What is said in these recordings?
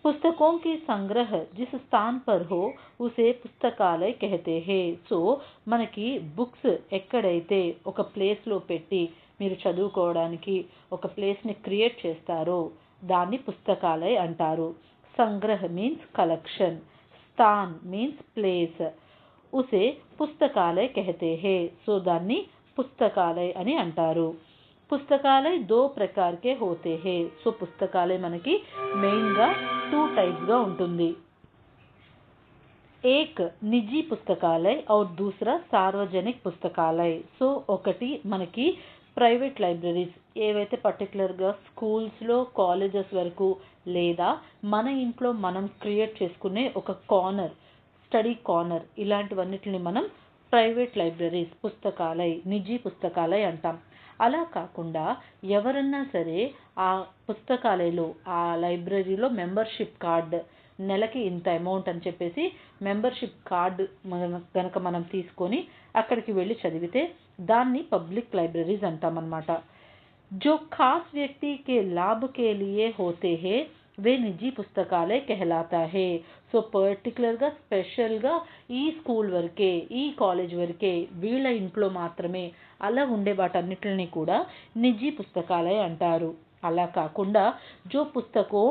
पुस्तकों की संग्रह जिस स्थान पर हो उसे పుస్తకాలయ कहते हैं. సో మనకి బుక్స్ ఎక్కడైతే ఒక ప్లేస్లో పెట్టి మీరు చదువుకోవడానికి ఒక ప్లేస్ని క్రియేట్ చేస్తారో దాన్ని పుస్తకాలయ అంటారు. సంగ్రహ మీన్స్ కలెక్షన్, స్థాన్ మీన్స్ ప్లేస్, ఉసే పుస్తకాలయ कहते हैं. సో దాన్ని పుస్తకాలయ అని అంటారు. పుస్తకాలయ 2 प्रकार के होते हैं. సో పుస్తకాలయ మనకి మెయిన్గా 2 టైప్స్గా ఉంటుంది. एक निजी पुस्तकालय और दूसरा सार्वजनिक पुस्तकालय. సో ఒకటి మనకి ప్రైవేట్ లైబ్రరీస్ ఏవైతే పర్టికులర్గా స్కూల్స్లో కాలేజెస్ వరకు లేదా మన ఇంట్లో మనం క్రియేట్ చేసుకునే ఒక కార్నర్, స్టడీ కార్నర్, ఇలాంటివన్నిటిని మనం ప్రైవేట్ లైబ్రరీస్ పుస్తకాలయ, నిజీ పుస్తకాలయ అంటాం. అలా కాకుండా ఎవరన్నా సరే ఆ పుస్తకాలయలో ఆ లైబ్రరీలో మెంబర్షిప్ కార్డ్, నెలకి ఇంత అమౌంట్ అని చెప్పేసి మెంబర్షిప్ కార్డు కనుక మనం తీసుకొని అక్కడికి వెళ్ళి చదివితే దాన్ని పబ్లిక్ లైబ్రరీస్ అంటామన్నమాట. जो खास व्यक्ति के लाभ के लिए होते हैं वे निजी పుస్తకాలయ कहलाता है. సో పర్టికులర్గా స్పెషల్గా ఈ స్కూల్ వరకే, ఈ కాలేజ్ వరకే, వీళ్ళ ఇంట్లో మాత్రమే అలా ఉండే వాటన్నిటిని కూడా నిజీ పుస్తకాలయ అంటారు. అలా కాకుండా जो पुस्तकों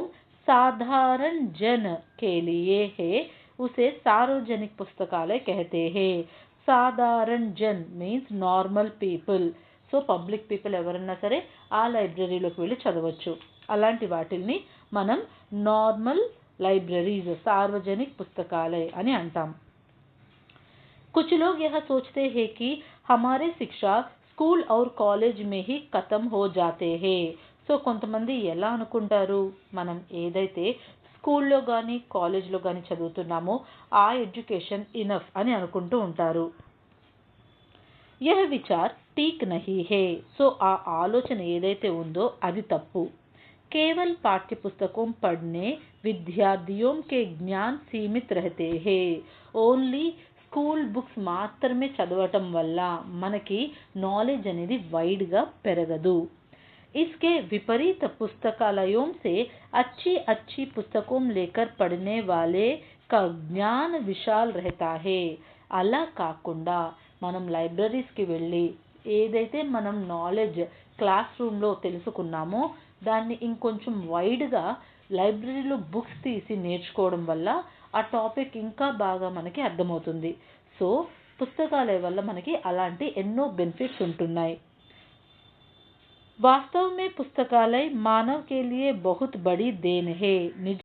साधारण जन के लिए है उसे सार्वजनिक पुस्तकालय कहते हैं. సాధారణ Jan means normal people. So public people ఎవరన్నా సరే ఆ లైబ్రరీలోకి వెళ్ళి చదవచ్చు. అలాంటి వాటిల్ని మనం నార్మల్ లైబ్రరీస్, సార్వజనిक पुस्तकालय అని అంటాం. कुछ लोग यह सोचते हैं कि हमारे शिक्षा स्कूल और कॉलेज में ही खत्म हो जाते हैं. సో కొంతమంది ఎలా అనుకుంటారు, మనం ఏదైతే స్కూల్లో కానీ కాలేజ్లో కానీ చదువుతున్నామో ఆ ఎడ్యుకేషన్ ఇనఫ్ అని అనుకుంటూ ఉంటారు. యహ్ విచార్ ఠీక్ నహీ హే. సో ఆ ఆలోచన ఏదైతే ఉందో అది తప్పు. కేవల్ పాఠ్య పుస్తకం పढ़ने విద్యార్థిयों के ज्ञान सीमित रहते हैं. ఓన్లీ స్కూల్ బుక్స్ మాత్రమే చదవటం వల్ల మనకి నాలెడ్జ్ అనేది వైడ్గా పెరగదు. इसके विपरीत पुस्तकालयों से अच्छी अच्छी पुस्तकों लेकर पढ़ने वाले का ज्ञान विशाल रहता है. అలా కాకుండా మనం లైబ్రరీస్కి వెళ్ళి ఏదైతే మనం నాలెడ్జ్ క్లాస్ రూమ్లో తెలుసుకున్నామో దాన్ని ఇంకొంచెం వైడ్గా లైబ్రరీలో బుక్స్ తీసి నేర్చుకోవడం వల్ల ఆ టాపిక్ ఇంకా బాగా మనకి అర్థమవుతుంది. సో పుస్తకాలయ వల్ల మనకి అలాంటి ఎన్నో బెనిఫిట్స్ ఉంటున్నాయి. वास्तव में पुस्तकालय मानव के लिए बहुत बड़ी देन है.